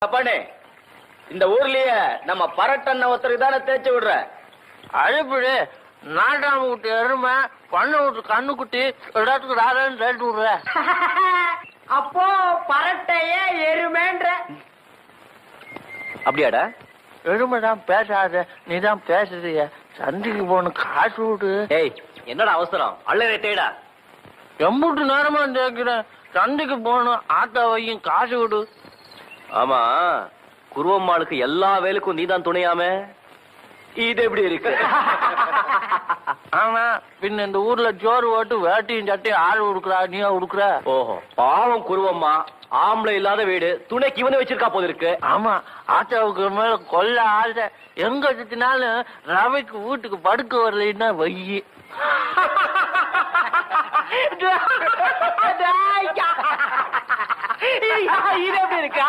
பண்ணே இந்த ஊர்லயே நம்ம பரட்டன்ன ஒருத்தருக்கு தானே தேய்ச்சி விடுற. அழுப்பிடு நாட்டாம குட்டி எருமை பண்ண விட்டு கண்ணுக்குட்டி எல்லாத்துக்கும் ராதான்னு ரேட்டு விடுற. அப்போ பரட்டைய எருமேன்ற அப்படியாடா? எருமை தான் பேசாத, நீ தான் பேசுறிய. சந்தைக்கு போகணும், காசு விடு. ஏய், என்னடா அவசரம்? அள்ளரை தேடா. எம்புட்டு நேரமா கேட்கிறேன். சந்தைக்கு போகணும், ஆட்டோ வையும், காசு விடு. ஆமா, குருவம்மாளுக்கு எல்லா வேலைக்கும் நீதான் துணையாமே. இது எப்படி இருக்கு? ஆமா, பின்ன இந்த ஊர்ல ஜோறு ஓட்டு வேட்டியும் சட்டையும் ஆள் உடுக்குறா, நீயா உடுக்குற? ஓஹோ, பாவம் குருவம்மா, ஆம்பளை இல்லாத வீடு, துணைக்கு இவனை வச்சிருக்கா போது இருக்கு. ஆமா, ஆட்டோவுக்கு மேல கொல்ல ஆசை. எங்க சுத்தினாலும் ரவைக்கு வீட்டுக்கு படுக்க வரலைன்னா வையி. இது எப்படி இருக்கா?